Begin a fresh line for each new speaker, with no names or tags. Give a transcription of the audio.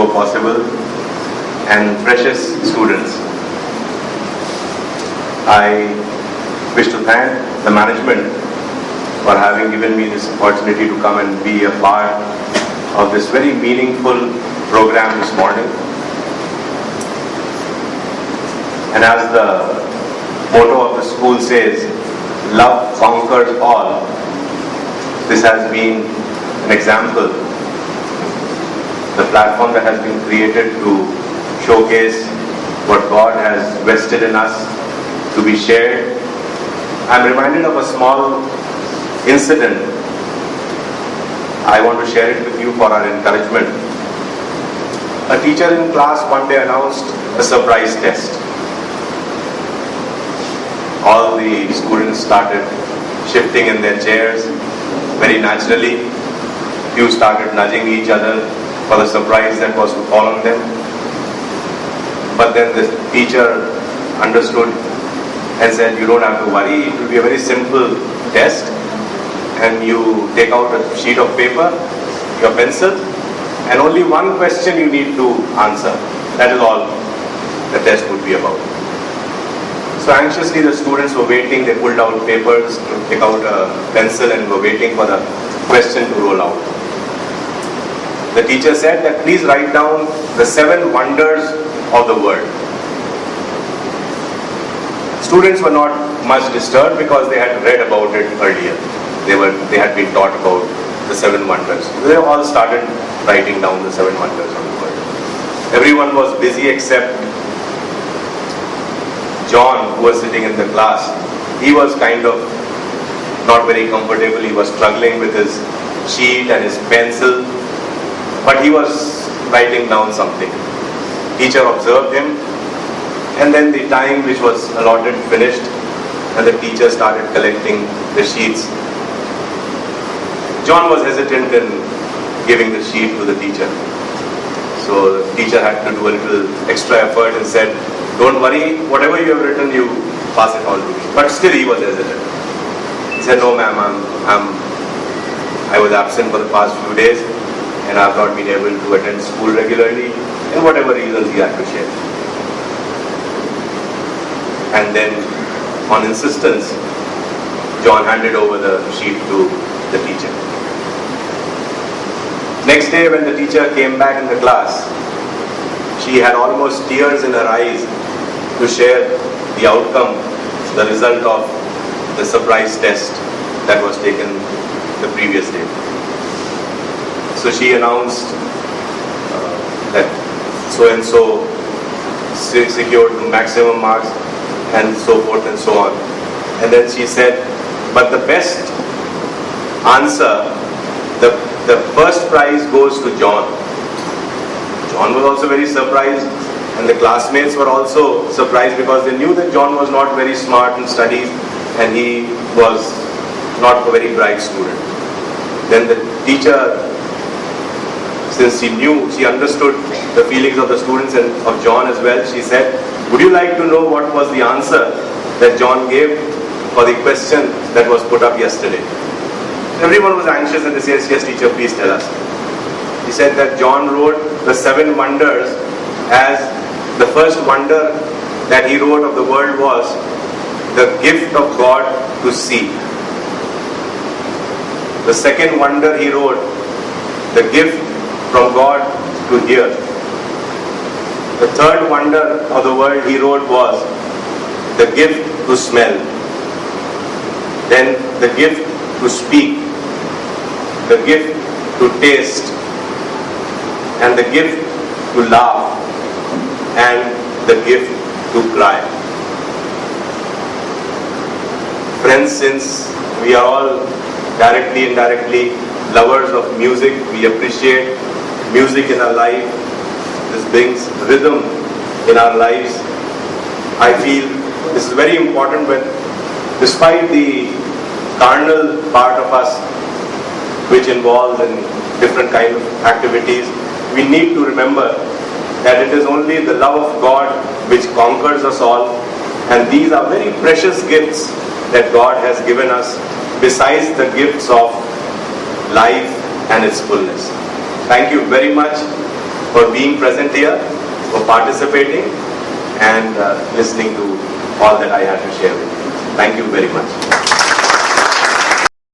were possible, and precious students. I wish to thank the management for having given me this opportunity to come and be a part of this very meaningful program this morning. And as the motto of the school says, love conquers all, this has been an example. The platform that has been created to showcase what God has vested in us to be shared. I'm reminded of a small incident. I want to share it with you for our encouragement. A teacher in class one day announced a surprise test. All the students started shifting in their chairs very naturally. Few started nudging each other for the surprise that was to fall on them. But then the teacher understood and said, you don't have to worry, it will be a very simple test. And you take out a sheet of paper, your pencil, and only one question you need to answer. That is all the test would be about. So anxiously the students were waiting. They pulled out papers to take out a pencil and were waiting for the question to roll out. The teacher said that please write down the 7 wonders of the world. Students were not much disturbed because they had read about it earlier. They had been taught about the 7 wonders. They all started writing down the 7 wonders of the world. Everyone was busy except John, who was sitting in the class. He was kind of not very comfortable. He was struggling with his sheet and his pencil, but he was writing down something. Teacher observed him, and then the time which was allotted finished, and the teacher started collecting the sheets. John was hesitant in giving the sheet to the teacher. So the teacher had to do a little extra effort and said, don't worry, whatever you have written, you pass it on to me. But still he was hesitant. He said, no ma'am, I was absent for the past few days and I have not been able to attend school regularly, and whatever reasons he had to share. And then, on insistence, John handed over the sheet to the teacher. Next day when the teacher came back in the class, she had almost tears in her eyes to share the outcome, the result of the surprise test that was taken the previous day. So she announced that so-and-so secured the maximum marks and so forth and so on. And then she said, but the best answer, the first prize goes to John. John was also very surprised, and the classmates were also surprised because they knew that John was not very smart in studies and he was not a very bright student. Then the teacher, since she understood the feelings of the students and of John as well, she said, would you like to know what was the answer that John gave for the question that was put up yesterday? Everyone was anxious and they said, yes teacher, please tell us. He said that John wrote the 7 wonders as the first wonder that he wrote of the world was the gift of God to see. The second wonder he wrote, the gift from God to hear. The third wonder of the world he wrote was the gift to smell. Then the gift to speak, the gift to taste, and the gift to laugh, and the gift to cry. Friends, since we are all directly, indirectly lovers of music, we appreciate music in our life. This brings rhythm in our lives. I feel this is very important when, despite the carnal part of us which involves in different kind of activities, we need to remember that it is only the love of God which conquers us all, and these are very precious gifts that God has given us besides the gifts of life and its fullness. Thank you very much. for being present here, for participating, and listening to all that I had to share with you. Thank you very much.